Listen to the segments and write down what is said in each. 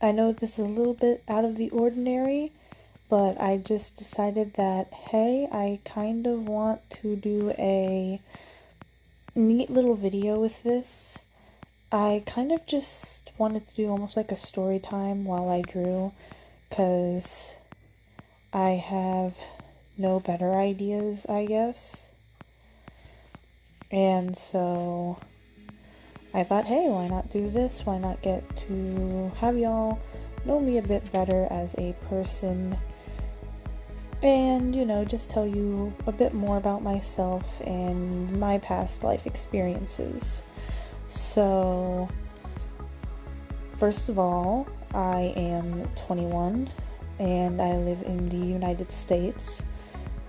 I know this is a little bit out of the ordinary, but I just decided that, hey, I kind of want to do a neat little video with this. I kind of just wanted to do almost like a story time while I drew, because I have no better ideas, I guess. And so I thought, hey, why not do this? Why not get to have y'all know me a bit better as a person and, just tell you a bit more about myself and my past life experiences. So, first of all, I am 21 and I live in the United States.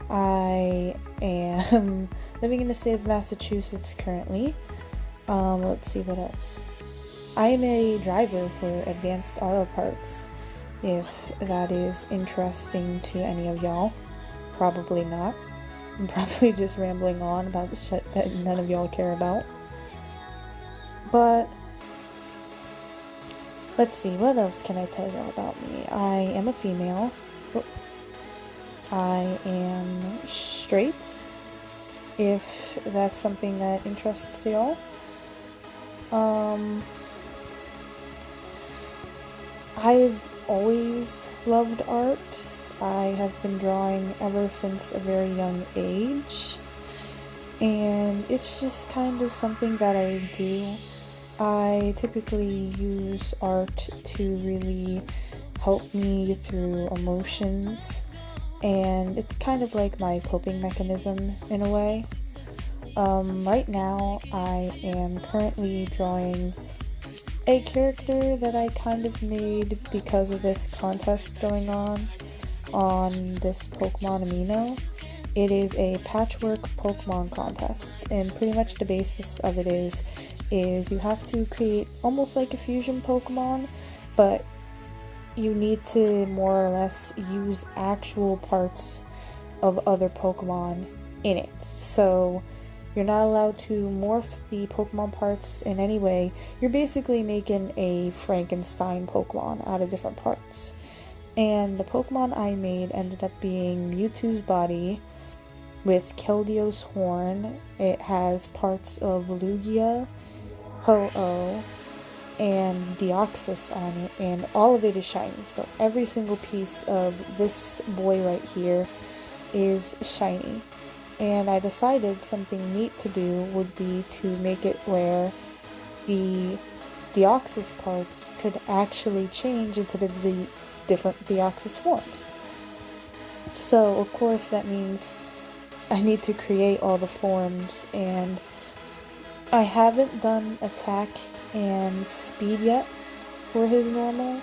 I am living in the state of Massachusetts currently. Let's see what else. I am a driver for Advanced Auto Parts, if that is interesting to any of y'all. Probably not. I'm probably just rambling on about the shit that none of y'all care about. But let's see, what else can I tell y'all about me? I am a female. I am straight, if that's something that interests y'all. I've always loved art. I have been drawing ever since a very young age, and it's just kind of something that I do. I typically use art to really help me through emotions, and it's kind of like my coping mechanism in a way. Right now I am currently drawing a character that I kind of made because of this contest going on this Pokemon Amino. It is a patchwork Pokemon contest, and pretty much the basis of it is you have to create almost like a fusion Pokemon, but you need to more or less use actual parts of other Pokemon in it. So you're not allowed to morph the Pokemon parts in any way. You're basically making a Frankenstein Pokemon out of different parts. And the Pokemon I made ended up being Mewtwo's body with Keldeo's horn. It has parts of Lugia, Ho-Oh, and Deoxys on it, and all of it is shiny. So every single piece of this boy right here is shiny. And I decided something neat to do would be to make it where the Deoxys parts could actually change into the different Deoxys forms. So, of course, that means I need to create all the forms, and I haven't done attack and speed yet for his normal,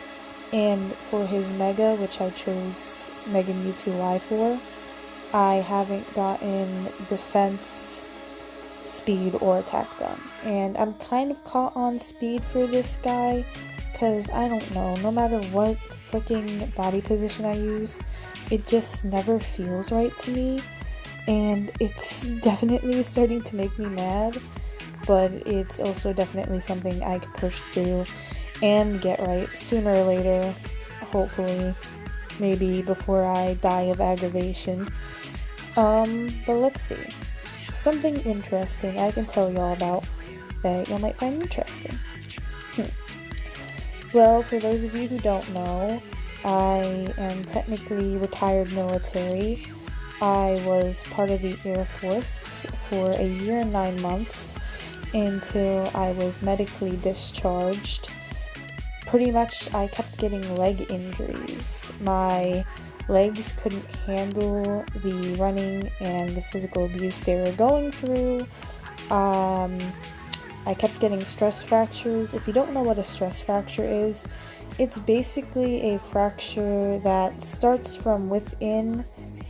and for his Mega, which I chose Mega Mewtwo Y for, I haven't gotten defense, speed, or attack done. And I'm kind of caught on speed for this guy, because I don't know, no matter what freaking body position I use, it just never feels right to me. And it's definitely starting to make me mad, but it's also definitely something I could push through and get right sooner or later, hopefully, maybe before I die of aggravation. But let's see. Something interesting I can tell y'all about that y'all might find interesting. Well, for those of you who don't know, I am technically retired military. I was part of the Air Force for a year and 9 months until I was medically discharged. Pretty much, I kept getting leg injuries. My legs couldn't handle the running and the physical abuse they were going through. I kept getting stress fractures. If you don't know what a stress fracture is, it's basically a fracture that starts from within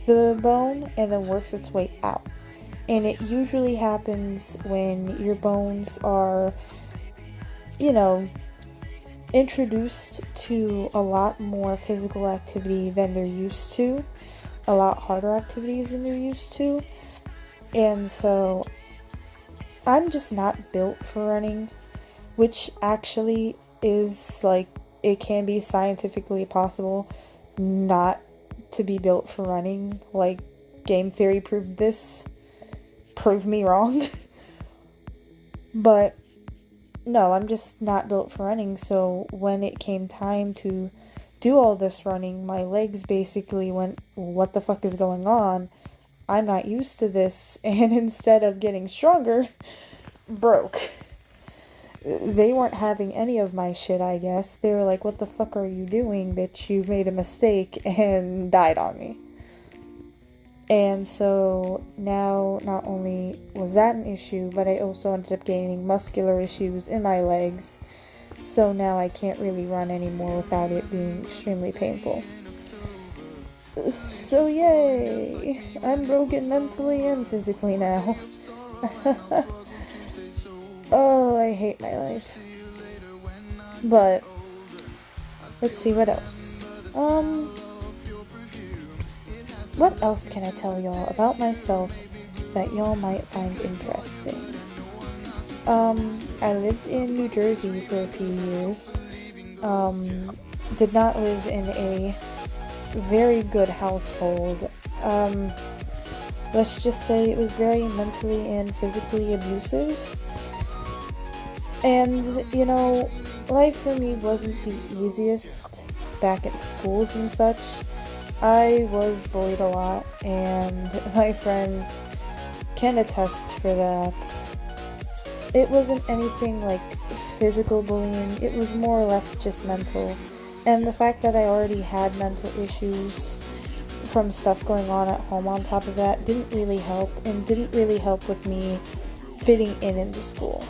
the bone and then works its way out. And it usually happens when your bones are, introduced to a lot more physical activity than they're used to, a lot harder activities than they're used to. And so I'm just not built for running, which actually is like it can be scientifically possible not to be built for running. Like, game theory proved this. Prove me wrong. But no, I'm just not built for running. So when it came time to do all this running, my legs basically went, what the fuck is going on? I'm not used to this. And instead of getting stronger, broke. They weren't having any of my shit, I guess. They were like, what the fuck are you doing, bitch? You made a mistake, and died on me. And so now, not only was that an issue, but I also ended up gaining muscular issues in my legs. So now I can't really run anymore without it being extremely painful. So yay! I'm broken mentally and physically now. Oh, I hate my life. But let's see, what else? What else can I tell y'all about myself that y'all might find interesting? I lived in New Jersey for a few years. Did not live in a very good household. Let's just say it was very mentally and physically abusive. And, you know, life for me wasn't the easiest back at schools and such. I was bullied a lot, and my friends can attest for that. It wasn't anything like physical bullying, it was more or less just mental. And the fact that I already had mental issues from stuff going on at home on top of that didn't really help, and didn't really help with me fitting in the school.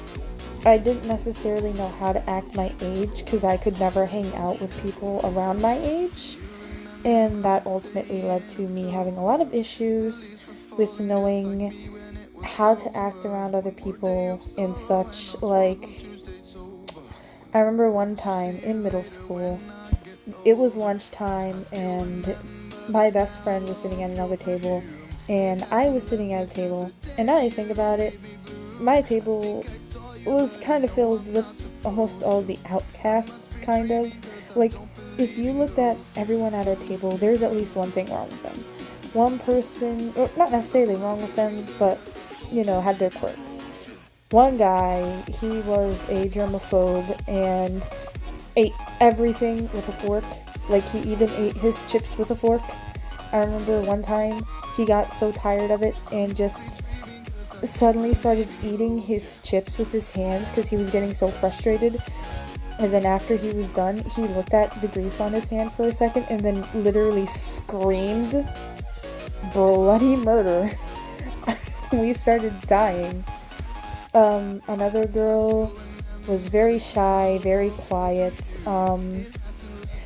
I didn't necessarily know how to act my age because I could never hang out with people around my age, and that ultimately led to me having a lot of issues with knowing how to act around other people and such. Like, I remember one time in middle school, it was lunchtime and my best friend was sitting at another table and I was sitting at a table, and now that I think about it, my table was kind of filled with almost all the outcasts, kind of. Like, if you looked at everyone at our table, there's at least one thing wrong with them. One person, or not necessarily wrong with them, but, you know, had their quirks. One guy, he was a germaphobe and ate everything with a fork. Like, he even ate his chips with a fork. I remember one time he got so tired of it and just suddenly started eating his chips with his hands because he was getting so frustrated. And then after he was done, he looked at the grease on his hand for a second and then literally screamed bloody murder. We started dying. Another girl was very shy, very quiet.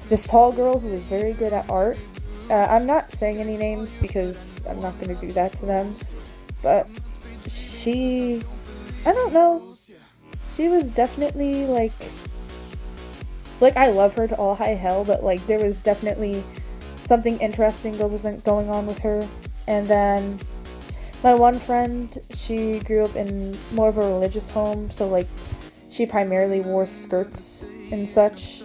This tall girl who was very good at art. I'm not saying any names because I'm not going to do that to them. But she, I don't know, she was definitely like I love her to all high hell, but like there was definitely something interesting going on with her. And then my one friend, she grew up in more of a religious home, so like she primarily wore skirts and such.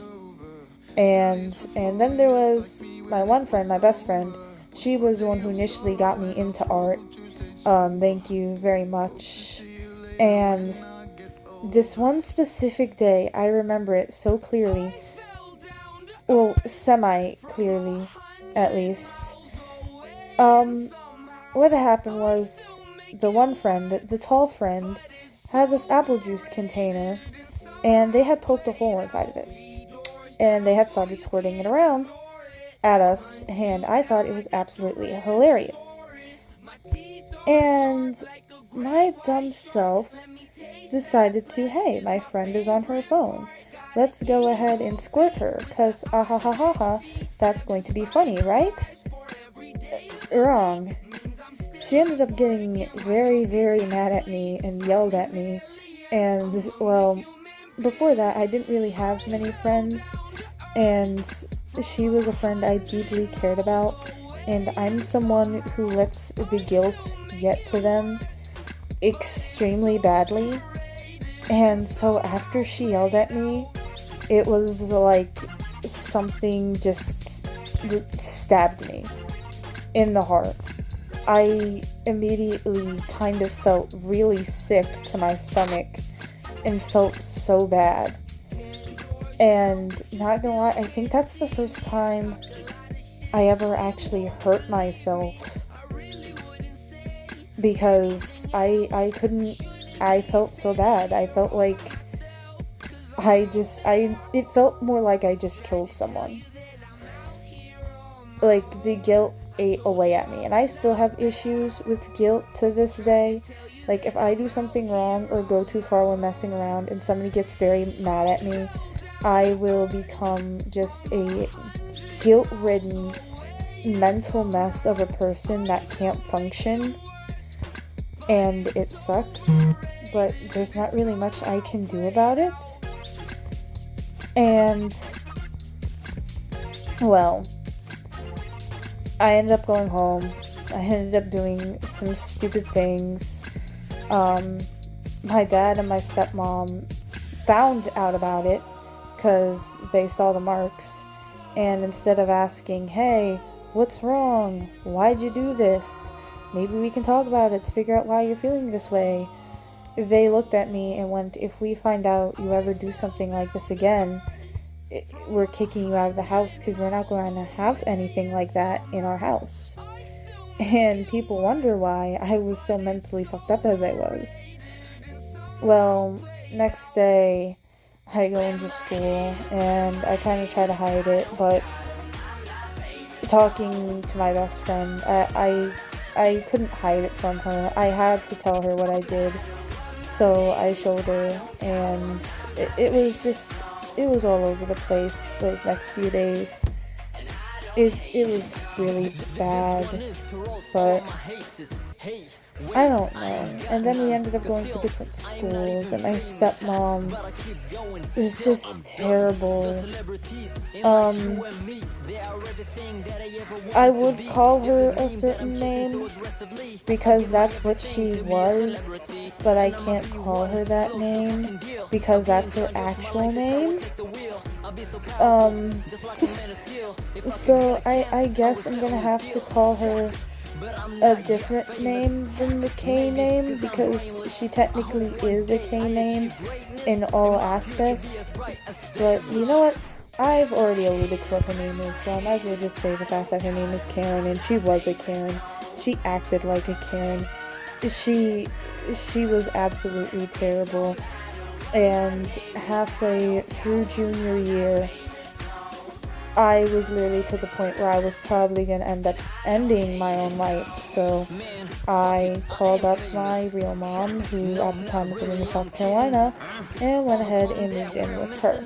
And then there was my one friend, my best friend. She was the one who initially got me into art. Thank you very much. And this one specific day, I remember it so clearly. Well, semi-clearly, at least. What happened was, the one friend, the tall friend, had this apple juice container, and they had poked a hole inside of it. And they had started squirting it around at us, and I thought it was absolutely hilarious. And my dumb self decided to, hey, my friend is on her phone. Let's go ahead and squirt her, cause that's going to be funny, right? Wrong. She ended up getting very, very mad at me and yelled at me. And, well, before that, I didn't really have many friends, and she was a friend I deeply cared about, and I'm someone who lets the guilt get to them extremely badly. And so after she yelled at me, It was like something just stabbed me in the heart. I immediately kind of felt really sick to my stomach and felt so bad. And not gonna lie, I think that's the first time I ever actually hurt myself, because I couldn't, I felt so bad. I felt like it felt more like I just killed someone. Like, the guilt ate away at me, and I still have issues with guilt to this day. Like, if I do something wrong or go too far when messing around and somebody gets very mad at me, I will become just a guilt-ridden mental mess of a person that can't function, and it sucks, but there's not really much I can do about it. And, well, I ended up going home. I ended up doing some stupid things. My dad and my stepmom found out about it because they saw the marks, and instead of asking, hey, what's wrong? Why'd you do this? Maybe we can talk about it to figure out why you're feeling this way. They looked at me and went, if we find out you ever do something like this again, we're kicking you out of the house, because we're not going to have anything like that in our house. And people wonder why I was so mentally fucked up as I was. Well, next day, I go into school, and I kind of try to hide it, but talking to my best friend, I couldn't hide it from her. I had to tell her what I did, so I showed her, and it was all over the place those next few days. It was really bad, but I don't know. And then we ended up going to different schools, and my stepmom was just terrible. I would call her a certain name because that's what she was, but I can't call her that name because that's her actual name. So I guess I'm gonna have to call her a different name than the K name, because she technically is a K name in all aspects. But you know what? I've already alluded to what her name is, so I might as well just say the fact that her name is Karen, and she was a Karen. She acted like a Karen. She was absolutely terrible. And halfway through junior year, I was literally to the point where I was probably going to end up ending my own life. So I called up my real mom, who at the time was living in South Carolina, and went ahead and moved in with her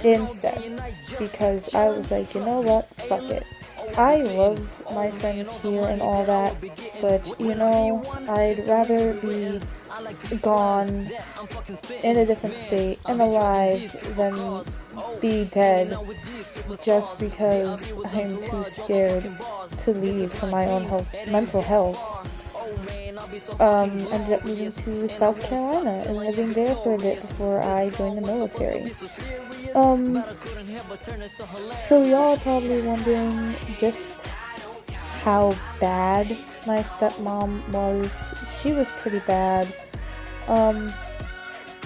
instead. Because I was like, you know what, fuck it. I love my friends here and all that, but you know, I'd rather be gone in a different state and alive than be dead, just because I'm too scared to leave for my own mental health. Ended up moving to South Carolina and living there for a bit before I joined the military. So y'all are probably wondering just how bad my stepmom was. She was pretty bad.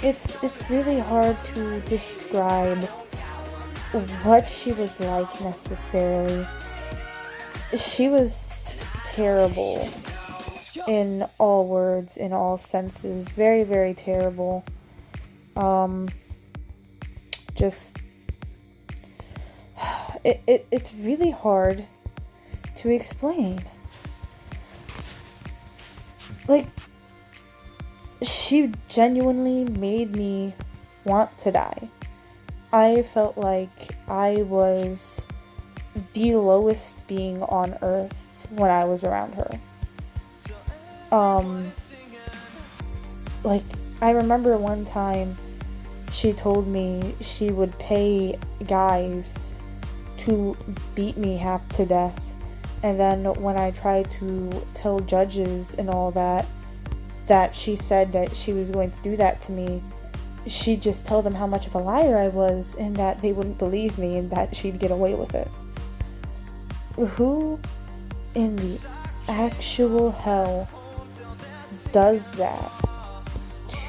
It's really hard to describe what she was like necessarily. She was terrible in all words, in all senses. Very, very terrible. It's really hard to explain. Like, she genuinely made me want to die. I felt like I was the lowest being on earth when I was around her. Like, I remember one time she told me she would pay guys to beat me half to death, and then when I tried to tell judges and all that she said that she was going to do that to me, she'd just tell them how much of a liar I was and that they wouldn't believe me and that she'd get away with it. Who in the actual hell does that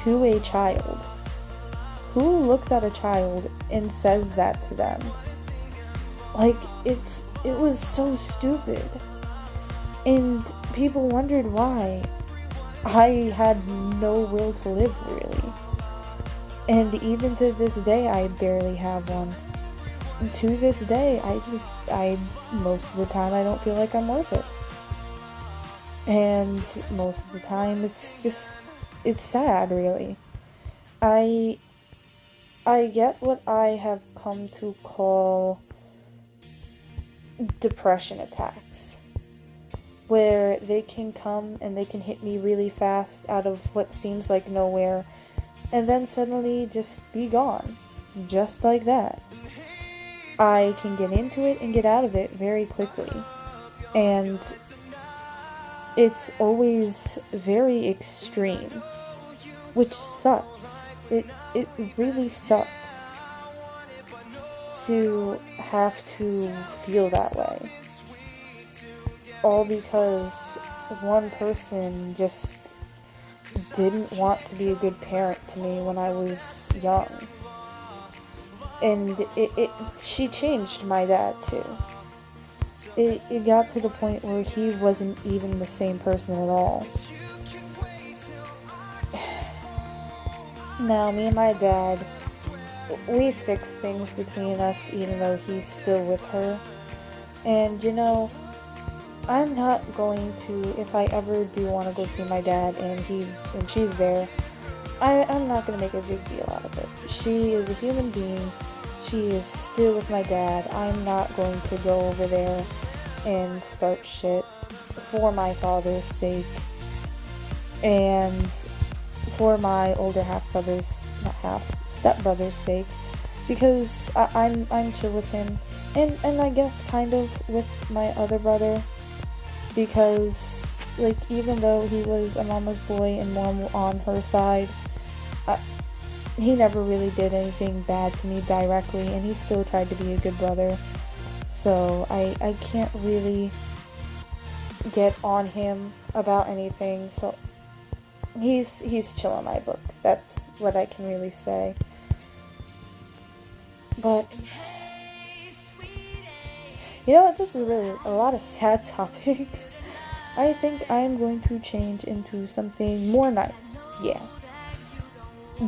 to a child? Who looks at a child and says that to them? Like, it was so stupid. And people wondered why. I had no will to live, really. And even to this day, I barely have one. And to this day, most of the time, I don't feel like I'm worth it. And most of the time, it's sad, really. I get what I have come to call depression attacks, where they can come and they can hit me really fast out of what seems like nowhere, and then suddenly just be gone, just like that. I can get into it and get out of it very quickly, and it's always very extreme, which sucks. It really sucks to have to feel that way. All because one person just didn't want to be a good parent to me when I was young. And she changed my dad too. It got to the point where he wasn't even the same person at all. Now, me and my dad, we fixed things between us even though he's still with her. And I'm not going to, if I ever do want to go see my dad and she's there, I'm not going to make a big deal out of it. She is a human being. She is still with my dad. I'm not going to go over there and start shit for my father's sake and for my older stepbrother's sake, because I'm chill with him, and I guess kind of with my other brother, because like even though he was a mama's boy and mom on her side, he never really did anything bad to me directly, and he still tried to be a good brother. So I can't really get on him about anything. So he's chill in my book. That's what I can really say. But this is really a lot of sad topics. I think I'm going to change into something more nice. Yeah.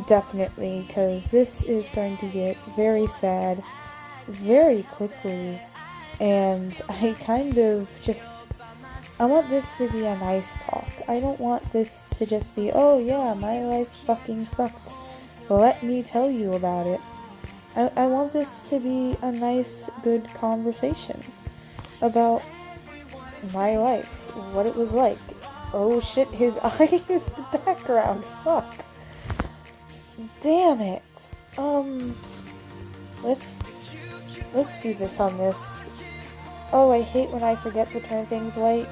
Definitely, because this is starting to get very sad very quickly, and I want this to be a nice talk. I don't want this to just be, oh yeah, my life fucking sucked, let me tell you about it. I want this to be a nice, good conversation about my life, what it was like. Oh shit, his eye is the background, fuck. Damn it. Let's do this on this. Oh, I hate when I forget to turn things white,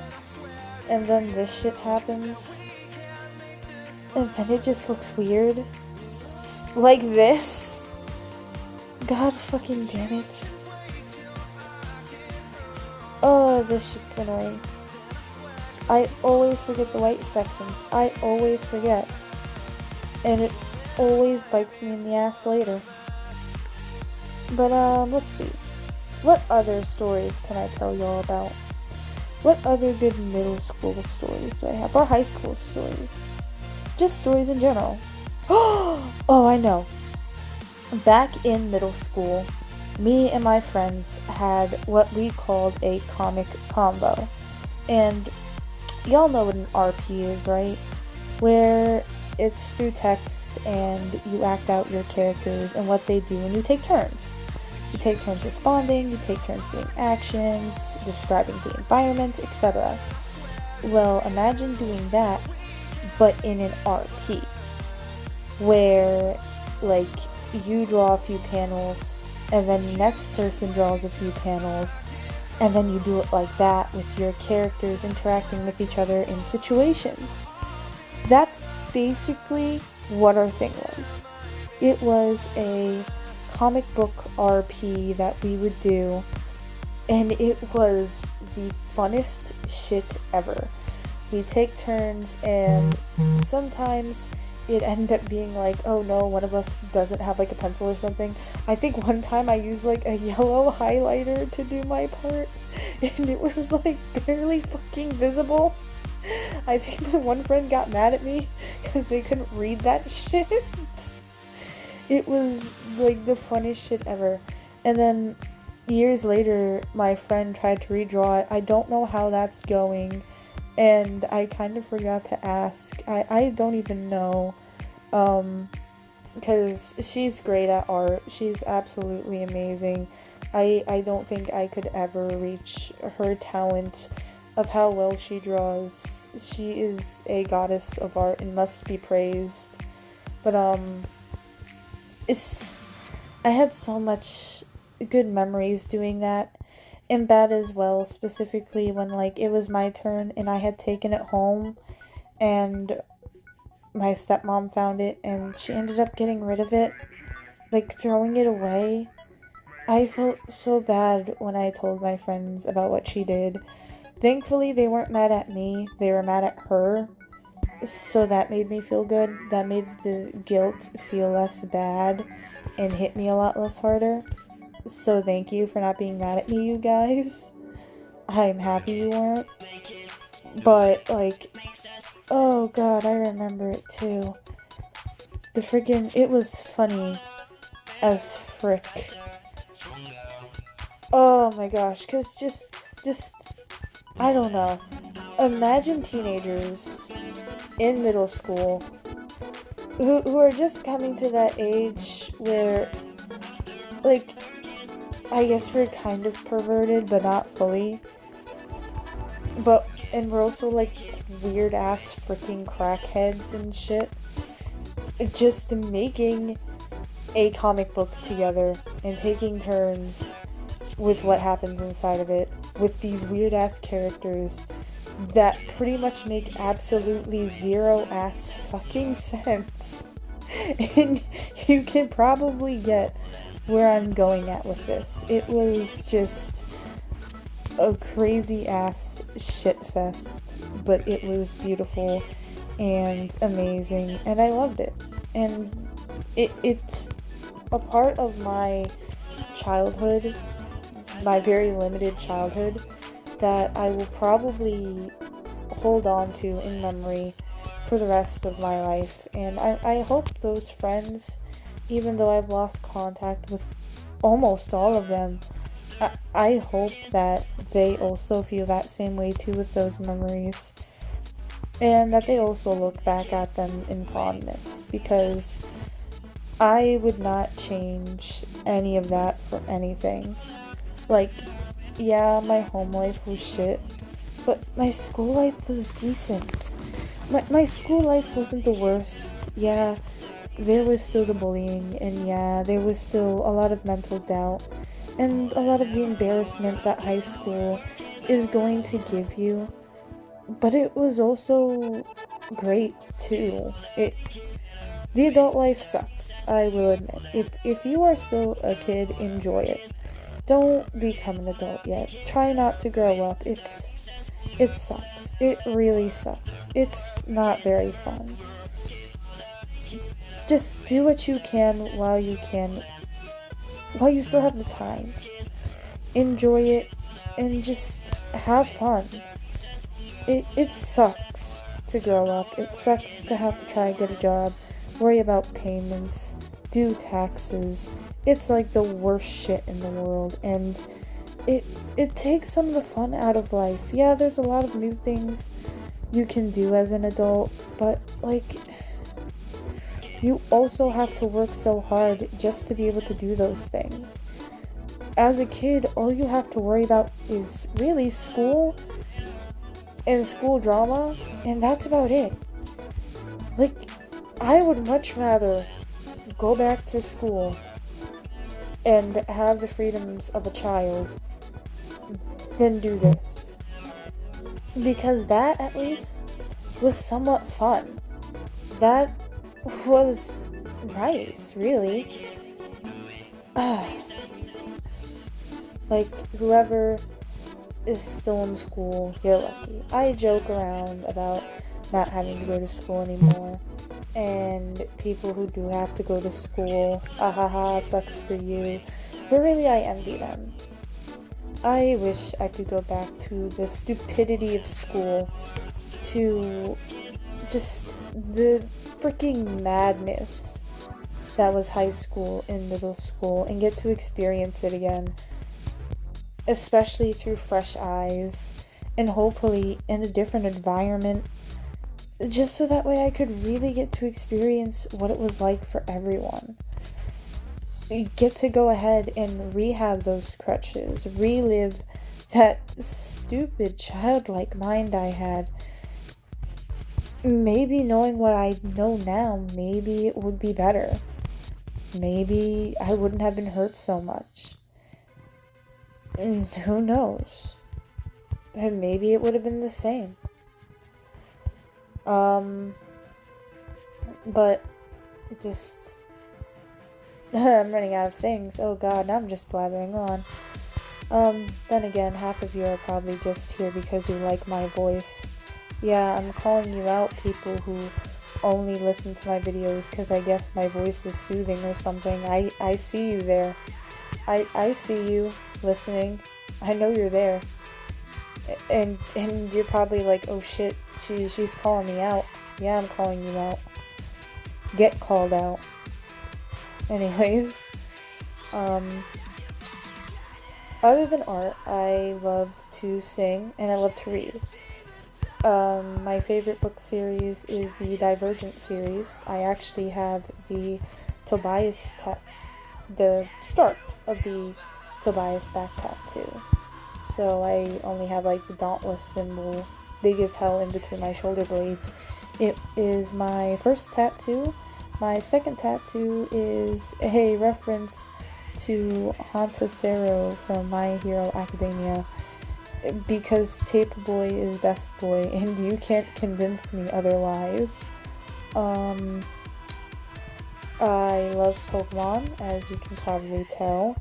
and then this shit happens, and then it just looks weird. Like this. God fucking damn it. Oh, this shit's annoying. I always forget the white sections. I always forget. And it always bites me in the ass later. But, let's see. What other stories can I tell y'all about? What other good middle school stories do I have? Or high school stories? Just stories in general. Oh, I know. Back in middle school, me and my friends had what we called a comic combo. And y'all know what an RP is, right? Where it's through text and you act out your characters and what they do, and you take turns. You take turns responding, you take turns doing actions, describing the environment, etc. Well, imagine doing that, but in an RP, where, like, you draw a few panels, and then the next person draws a few panels, and then you do it like that with your characters interacting with each other in situations. That's basically what our thing was. It was a comic book RP that we would do, and it was the funnest shit ever. We take turns, and sometimes it ended up being like, oh no, one of us doesn't have like a pencil or something. I think one time I used like a yellow highlighter to do my part, and it was like barely fucking visible. I think my one friend got mad at me because they couldn't read that shit. It was like the funniest shit ever. And then years later, my friend tried to redraw it. I don't know how that's going, and I kind of forgot to ask. I don't even know, because she's great at art. She's absolutely amazing. I don't think I could ever reach her talent of how well she draws. She is a goddess of art and must be praised. But I had so much good memories doing that, and bad as well, specifically when like it was my turn and I had taken it home and my stepmom found it and she ended up getting rid of it, like throwing it away. I felt so bad when I told my friends about what she did. Thankfully, they weren't mad at me, they were mad at her. So that made me feel good. That made the guilt feel less bad and hit me a lot less harder. So thank you for not being mad at me, you guys. I'm happy you weren't. But, like, oh god, I remember it too. It was funny as frick. Oh my gosh, cause just, I don't know. Imagine teenagers in middle school who are just coming to that age where, like, I guess we're kind of perverted, but not fully. And we're also like weird ass freaking crackheads and shit. Just making a comic book together and taking turns with what happens inside of it with these weird ass characters that pretty much make absolutely zero ass fucking sense. And you can probably get where I'm going at with this. It was just a crazy ass shit fest, but it was beautiful and amazing, and I loved it. And it's a part of my childhood, my very limited childhood, that I will probably hold on to in memory for the rest of my life. And I hope those friends, even though I've lost contact with almost all of them, I hope that they also feel that same way too with those memories. And that they also look back at them in fondness, because I would not change any of that for anything. Like, yeah, my home life was shit, but my school life was decent. My school life wasn't the worst. Yeah, there was still the bullying, and yeah, there was still a lot of mental doubt, and a lot of the embarrassment that high school is going to give you. But it was also great, too. The adult life sucks, I will admit. If you are still a kid, enjoy it. Don't become an adult yet. Try not to grow up. It sucks. It really sucks. It's not very fun. Just do what you can while you still have the time. Enjoy it and just have fun. It sucks to grow up. It sucks to have to try and get a job, worry about payments, do taxes. It's like the worst shit in the world, and it takes some of the fun out of life. Yeah, there's a lot of new things you can do as an adult, but like, you also have to work so hard just to be able to do those things. As a kid, all you have to worry about is really school and school drama, and that's about it. Like, I would much rather go back to school and have the freedoms of a child than do this. Because that, at least, was somewhat fun. That was nice, really. Like, whoever is still in school, you're lucky. I joke around about not having to go to school anymore, and people who do have to go to school, ahaha, sucks for you. But really, I envy them. I wish I could go back to the stupidity of school, to just the freaking madness that was high school and middle school, and get to experience it again, especially through fresh eyes, and hopefully in a different environment, just so that way I could really get to experience what it was like for everyone. Get to go ahead and rehab those crutches, relive that stupid childlike mind I had. Maybe knowing what I know now, maybe it would be better. Maybe I wouldn't have been hurt so much. And who knows? And maybe it would have been the same. But just I'm running out of things. Oh god, now I'm just blathering on. Then again, half of you are probably just here because you like my voice. Yeah, I'm calling you out, people who only listen to my videos because I guess my voice is soothing or something. I see you there. I see you listening. I know you're there. And you're probably like, oh shit, she's calling me out. Yeah, I'm calling you out. Get called out. Anyways, other than art, I love to sing and I love to read. My favorite book series is the Divergent series. I actually have the the start of the Tobias back tattoo. So I only have like the Dauntless symbol big as hell in between my shoulder blades. It is my first tattoo. My second tattoo is a reference to Hansa Zero from My Hero Academia, because Tape Boy is best boy and you can't convince me otherwise. I love Pokemon, as you can probably tell.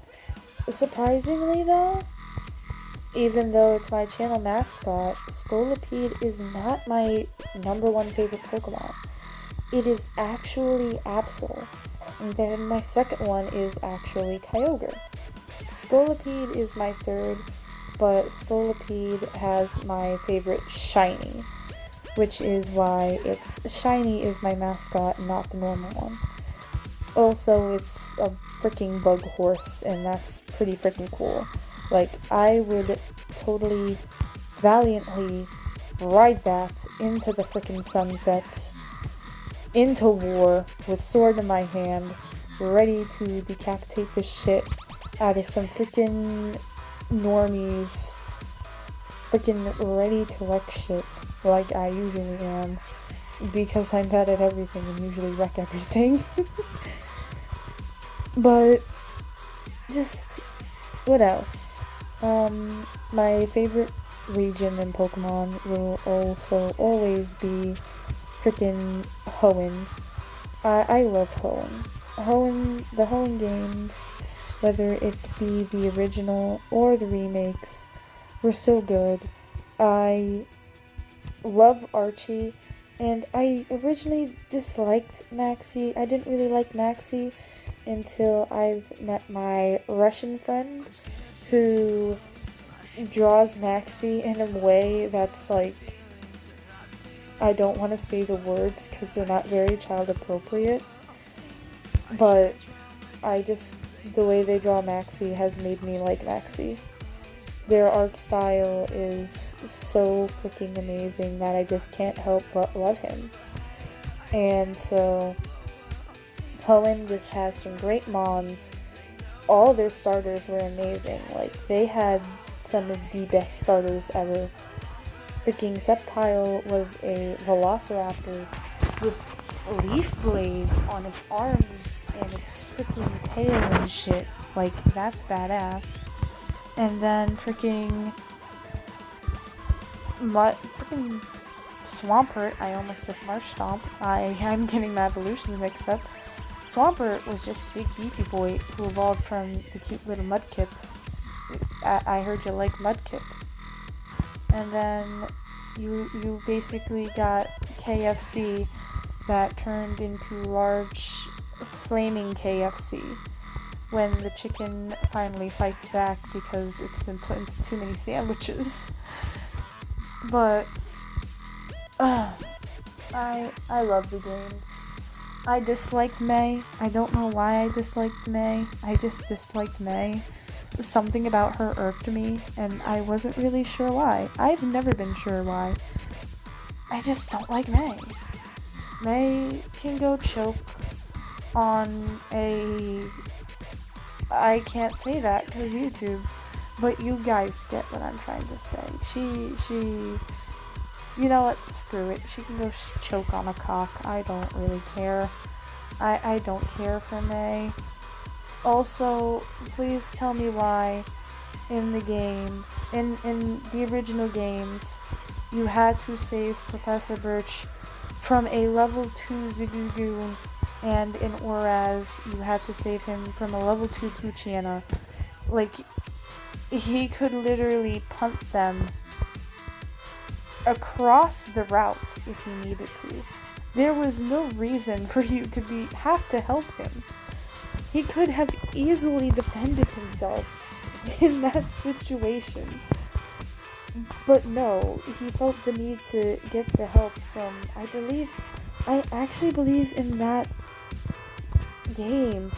Surprisingly though, even though it's my channel mascot, Scolipede is not my number one favorite Pokemon. It is actually Absol. And then my second one is actually Kyogre. Scolipede is my third, but Scolipede has my favorite shiny, which is why shiny is my mascot, not the normal one. Also, it's a freaking bug horse, and that's pretty freaking cool. Like, I would totally, valiantly ride that into the freaking sunset, into war, with sword in my hand, ready to decapitate the shit out of some freaking normies, freaking ready to wreck shit, like I usually am, because I'm bad at everything and usually wreck everything. But, just, what else? My favorite region in Pokemon will also always be frickin' Hoenn. I love Hoenn. The Hoenn games, whether it be the original or the remakes, were so good. I love Archie, and I originally disliked Maxie. I didn't really like Maxie until I've met my Russian friend, who draws Maxie in a way that's like, I don't want to say the words because they're not very child appropriate, but the way they draw Maxie has made me like Maxie. Their art style is so freaking amazing that I just can't help but love him. And so Hoenn just has some great mons. All their starters were amazing. Like, they had some of the best starters ever. Freaking Sceptile was a Velociraptor with leaf blades on its arms and its freaking tail and shit. Like, that's badass. And then freaking Swampert, I almost said Marshtomp. I'm getting my evolutions mixed up. Swampert was just a big beefy boy who evolved from the cute little Mudkip. I heard you like Mudkip. And then you basically got KFC that turned into large flaming KFC when the chicken finally fights back because it's been put into too many sandwiches. But I love the games. I disliked May. I don't know why I disliked May. I just disliked May. Something about her irked me, and I wasn't really sure why. I've never been sure why. I just don't like May. May can go choke on a... I can't say that because YouTube, but you guys get what I'm trying to say. She... You know what? Screw it. She can go choke on a cock. I don't really care. I don't care for May. Also, please tell me why in the games, in the original games, you had to save Professor Birch from a level 2 Zigzagoon, and in Oraz, you had to save him from a level 2 Poochyena. Like, he could literally punt them across the route if he needed to. There was no reason for you to have to help him. He could have easily defended himself in that situation. But no, he felt the need to get the help from, I actually believe in that game,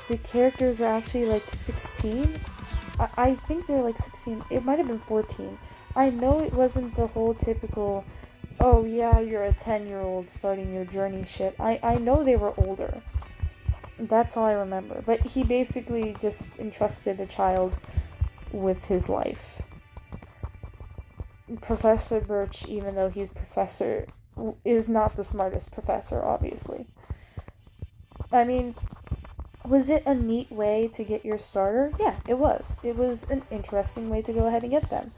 the characters are actually like 16. I think they're like 16. It might have been 14. I know it wasn't the whole typical, oh yeah, you're a 10-year-old starting your journey shit. I know they were older. That's all I remember. But he basically just entrusted a child with his life. Professor Birch, even though he's professor, is not the smartest professor, obviously. I mean, was it a neat way to get your starter? Yeah, it was. It was an interesting way to go ahead and get them.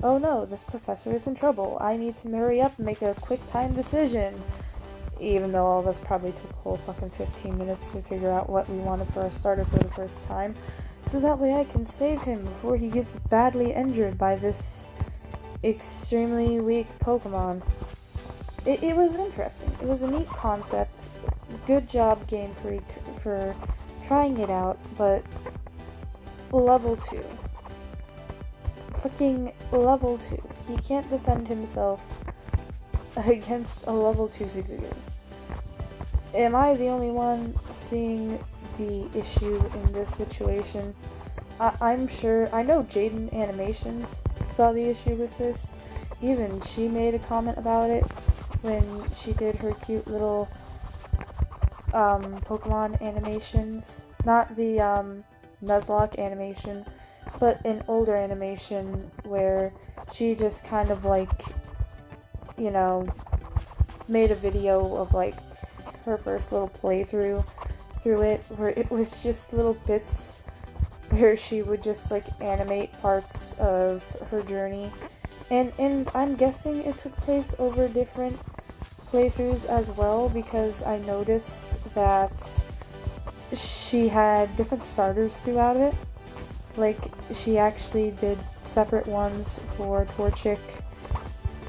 Oh no, this professor is in trouble. I need to hurry up and make a quick time decision. Even though all of us probably took a whole fucking 15 minutes to figure out what we wanted for our starter for the first time. So that way I can save him before he gets badly injured by this extremely weak Pokemon. It was interesting. It was a neat concept. Good job, Game Freak, for trying it out, but level 2. Freaking level 2. He can't defend himself against a level 2 Zigzagoon. Am I the only one seeing the issue in this situation? I'm sure, I know Jaden Animations saw the issue with this. Even she made a comment about it when she did her cute little Pokemon animations. Not the Nuzlocke animation, but an older animation where she just kind of like, you know, made a video of like her first little playthrough through it, where it was just little bits where she would just like animate parts of her journey, and I'm guessing it took place over different playthroughs as well, because I noticed that she had different starters throughout it. Like, she actually did separate ones for Torchic,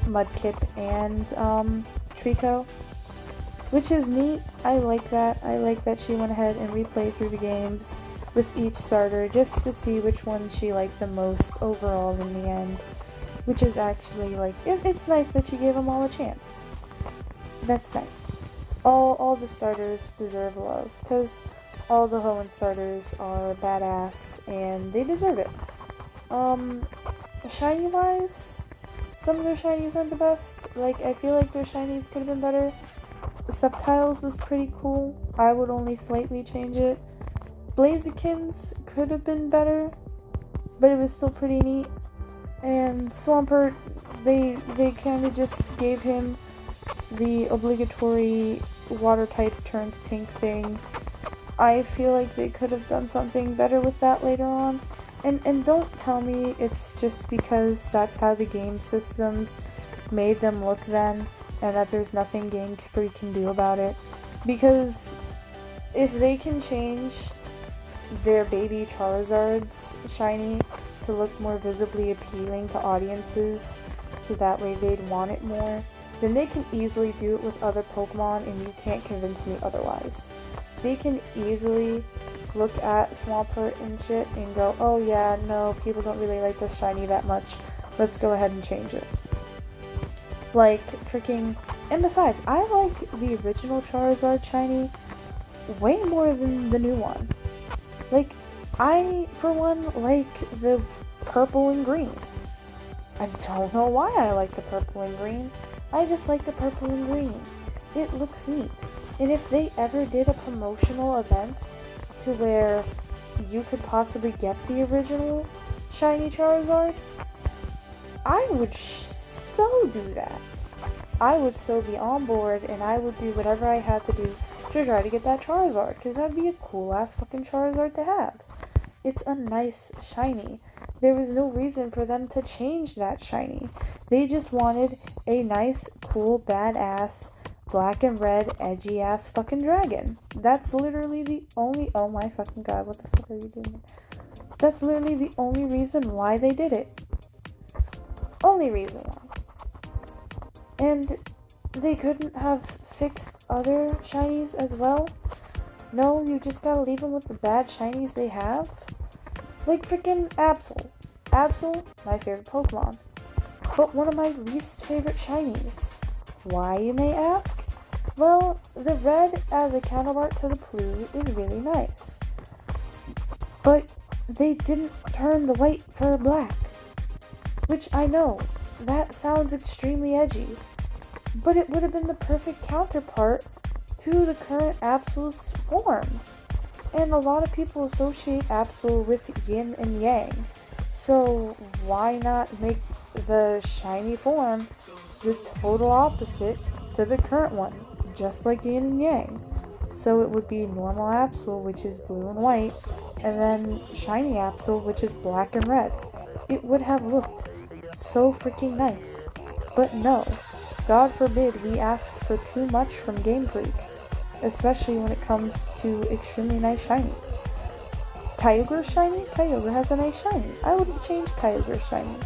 Mudkip, and Trico, which is neat. I like that. I like that she went ahead and replayed through the games with each starter just to see which one she liked the most overall in the end, which is actually like, it's nice that she gave them all a chance. That's nice. All the starters deserve love, because all the Hoenn starters are badass and they deserve it. Shiny wise, some of their shinies aren't the best. Like, I feel like their shinies could have been better. Subtiles is pretty cool. I would only slightly change it. Blazikins could have been better, but it was still pretty neat. And Swampert, they kind of just gave him the obligatory water type turns pink thing. I feel like they could have done something better with that later on. And don't tell me it's just because that's how the game systems made them look then, and that there's nothing Game Freak can do about it. Because If they can change their baby Charizard's shiny to look more visibly appealing to audiences, so that way they'd want it more, then they can easily do it with other Pokemon, and you can't convince me otherwise. They can easily look at Swampert and shit and go, oh yeah, no, people don't really like this shiny that much, let's go ahead and change it. Like, freaking, and besides, I like the original Charizard shiny way more than the new one. Like, I, for one, like the purple and green. I don't know why I like the purple and green. I just like the purple and green. It looks neat. And if they ever did a promotional event to where you could possibly get the original shiny Charizard, I would so do that. I would so be on board, and I would do whatever I had to do to try to get that Charizard, because that'd be a cool ass fucking Charizard to have. It's a nice shiny. There was no reason for them to change that shiny. They just wanted a nice, cool, badass, black and red, edgy ass fucking dragon. That's literally the only, oh my fucking god, what the fuck are you doing? That's literally the only reason why they did it. Only reason why. And they couldn't have fixed other shinies as well? No, you just gotta leave them with the bad shinies they have? Like freaking Absol. Absol, my favorite Pokemon. But one of my least favorite shinies. Why, you may ask? Well, the red as a counterpart to the blue is really nice. But they didn't turn the white for black. Which I know, that sounds extremely edgy. But it would have been the perfect counterpart to the current Absol's form. And a lot of people associate Absol with yin and yang. So why not make the shiny form the total opposite to the current one, just like yin and yang? So it would be normal Absol, which is blue and white, and then shiny Absol, which is black and red. It would have looked so freaking nice. But no, God forbid we ask for too much from Game Freak, especially when it comes to extremely nice shinies. Kyogre's shiny? Kyogre has a nice shiny. I wouldn't change Kyogre's shiny.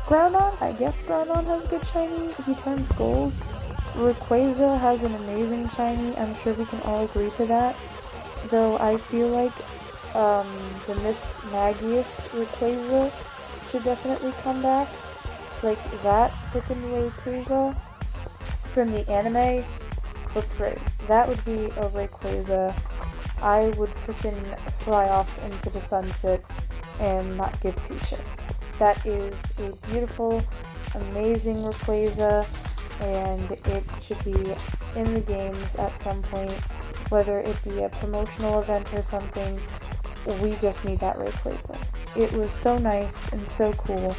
Groudon? I guess Groudon has a good shiny. He turns gold. Rayquaza has an amazing shiny. I'm sure we can all agree to that. Though I feel like the Miss Magius Rayquaza should definitely come back. Like that freaking Rayquaza from the anime looked great. That would be a Rayquaza I would freaking fly off into the sunset and not give two shits. That is a beautiful, amazing Rayquaza, and it should be in the games at some point, whether it be a promotional event or something. We just need that Rayquaza. It was so nice and so cool,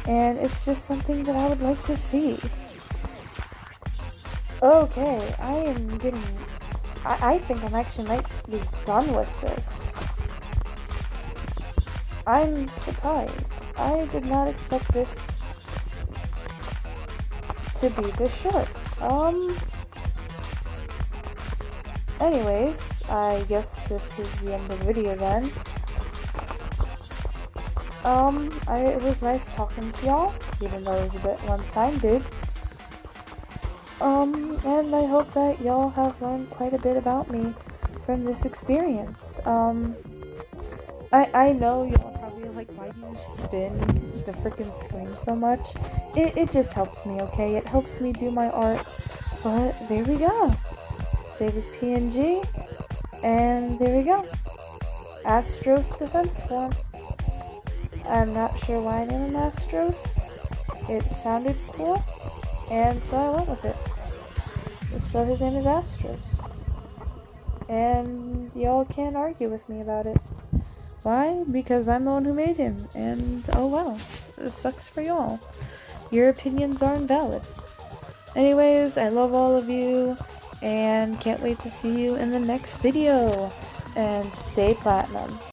and it's just something that I would like to see. Okay, I think I'm actually might be done with this. I'm surprised. I did not expect this to be this short. Anyways, I guess this is the end of the video then. It was nice talking to y'all, even though it was a bit one-sided. And I hope that y'all have learned quite a bit about me from this experience. I know y'all probably like, why do you spin the freaking screen so much? It just helps me, okay? It helps me do my art. But there we go. Save as PNG. And there we go. Astros defense form. I'm not sure why I named him Astros. It sounded cool, and so I went with it. So his name is Astros. And y'all can't argue with me about it. Why? Because I'm the one who made him, and oh well. This sucks for y'all. Your opinions aren't valid. Anyways, I love all of you, and can't wait to see you in the next video. And stay platinum.